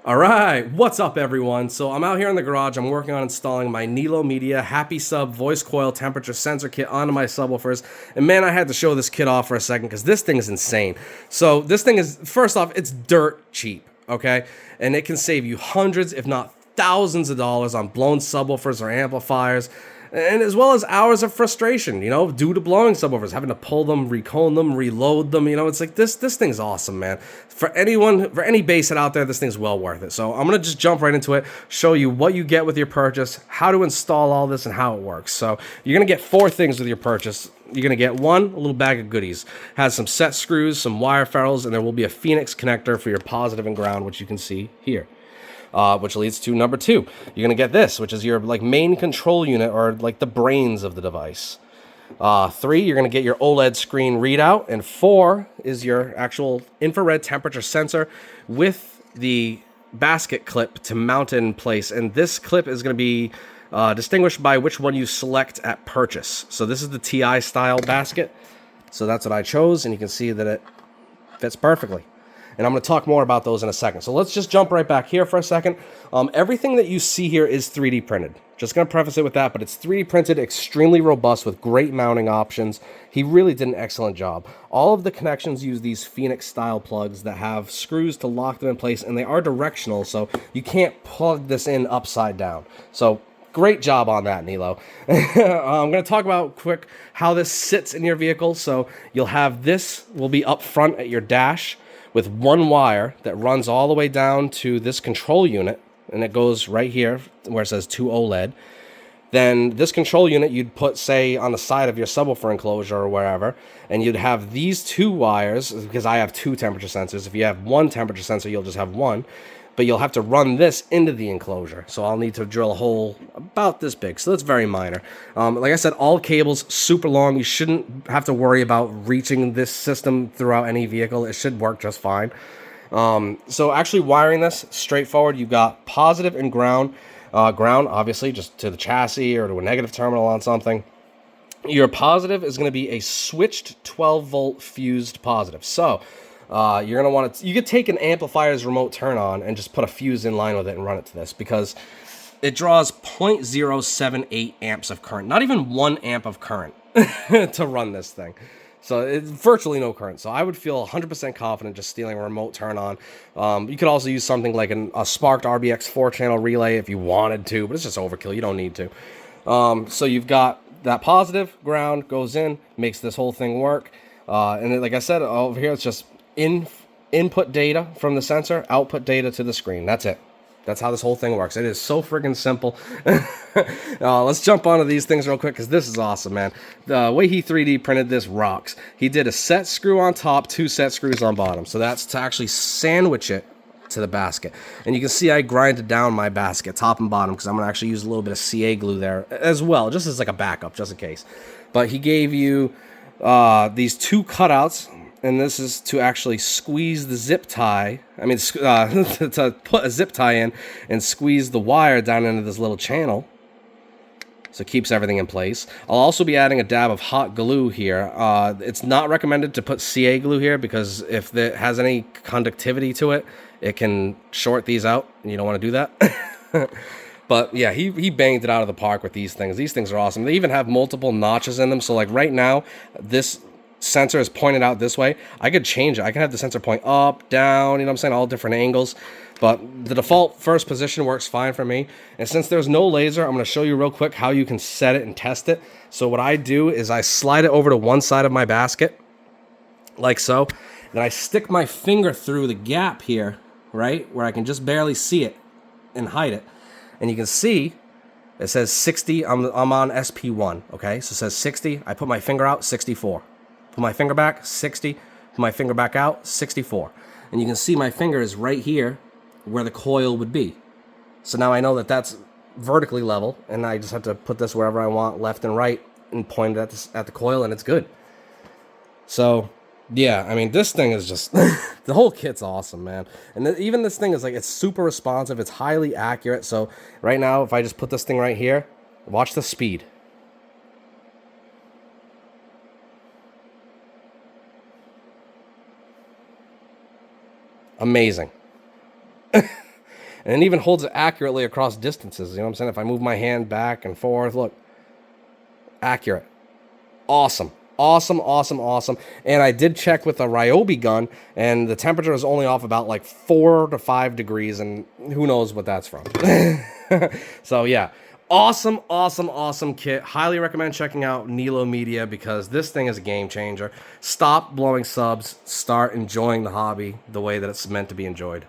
All right, what's up, everyone? So I'm out here in the garage. I'm working on installing my Nelo Media Happy Sub voice coil temperature sensor kit onto my subwoofers. And man, I had to show this kit off for a second because this thing is insane. So this thing is, first off, it's dirt cheap, okay? And it can save you hundreds, if not thousands of dollars on blown subwoofers or amplifiers, and as well as hours of frustration, due to blowing subwoofers, having to pull them, recone them, reload them. It's like this thing's awesome, man. For any bass head out there, this thing's well worth it. So I'm gonna just jump right into it, show you what you get with your purchase, how to install all this, and how it works. So you're gonna get four things with your purchase. You're gonna get one, a little bag of goodies. Has some set screws, some wire ferrules, and there will be a Phoenix connector for your positive and ground, which you can see here. Which leads to number two. You're gonna get this, which is your main control unit, or the brains of the device. Three, you're gonna get your OLED screen readout, and four is your actual infrared temperature sensor with the basket clip to mount it in place. And this clip is gonna be distinguished by which one you select at purchase. So this is the TI style basket. So that's what I chose, and you can see that it fits perfectly. And I'm going to talk more about those in a second. So let's just jump right back here for a second. Everything that you see here is 3D printed. Just going to preface it with that, but it's 3D printed, extremely robust with great mounting options. He really did an excellent job. All of the connections use these Phoenix style plugs that have screws to lock them in place, and they are directional, so you can't plug this in upside down. So great job on that, Nelo. I'm going to talk about quick how this sits in your vehicle. So you'll have this will be up front at your dash, with one wire that runs all the way down to this control unit, and it goes right here where it says to OLED. Then this control unit you'd put, say, on the side of your subwoofer enclosure or wherever, and you'd have these two wires, because I have two temperature sensors. If you have one temperature sensor, you'll just have one, but you'll have to run this into the enclosure. So I'll need to drill a hole about this big. So that's very minor. Like I said, all cables super long. You shouldn't have to worry about reaching this system throughout any vehicle. It should work just fine. So actually wiring this straightforward. You've got positive and ground. Ground, obviously, just to the chassis or to a negative terminal on something. Your positive is going to be a switched 12-volt fused positive. So you're going to want to, you could take an amplifier's remote turn on and just put a fuse in line with it and run it to this, because it draws 0.078 amps of current, not even 1 amp of current to run this thing. So it's virtually no current. So I would feel 100% confident just stealing a remote turn on. You could also use something like a sparked RBX 4-channel relay if you wanted to, but it's just overkill. You don't need to. So you've got that positive ground goes in, makes this whole thing work. And then, like I said, over here, it's just input data from the sensor, output data to the screen. That's it. That's how this whole thing works. It is so friggin' simple. Let's jump onto these things real quick, because this is awesome, man. The way he 3D printed this rocks. He did a set screw on top, 2 set screws on bottom. So that's to actually sandwich it to the basket. And you can see I grinded down my basket, top and bottom, because I'm going to actually use a little bit of CA glue there as well, just as like a backup, just in case. But he gave you these 2 cutouts, and this is to actually squeeze the zip tie. I mean, to put a zip tie in and squeeze the wire down into this little channel, so it keeps everything in place. I'll also be adding a dab of hot glue here. It's not recommended to put CA glue here, because if it has any conductivity to it, it can short these out, and you don't want to do that. But yeah, he banged it out of the park with these things. These things are awesome. They even have multiple notches in them. So like right now, this sensor is pointed out this way. I could change it. I can have the sensor point up, down, you know what I'm saying, all different angles. But the default first position works fine for me. And since there's no laser, I'm going to show you real quick how you can set it and test it. So what I do is I slide it over to one side of my basket, like so. Then I stick my finger through the gap here, right, where I can just barely see it and hide it. And you can see it says 60. I'm on SP1, okay? So it says 60. I put my finger out, 64. Put my finger back, 60. Put my finger back out, 64. And you can see my finger is right here where the coil would be. So now I know that that's vertically level, and I just have to put this wherever I want, left and right, and point it at the coil, and it's good. So yeah, I mean, this thing is just the whole kit's awesome, man. And even this thing is it's super responsive. It's highly accurate. So right now, if I just put this thing right here, watch the speed. Amazing. And it even holds it accurately across distances. You know what I'm saying? If I move my hand back and forth, look, accurate. Awesome. Awesome, awesome, awesome. And I did check with a Ryobi gun, and the temperature was only off about like 4 to 5 degrees, and who knows what that's from. So yeah, awesome, awesome, awesome kit. Highly recommend checking out Nelo Media because this thing is a game changer. Stop blowing subs. Start enjoying the hobby the way that it's meant to be enjoyed.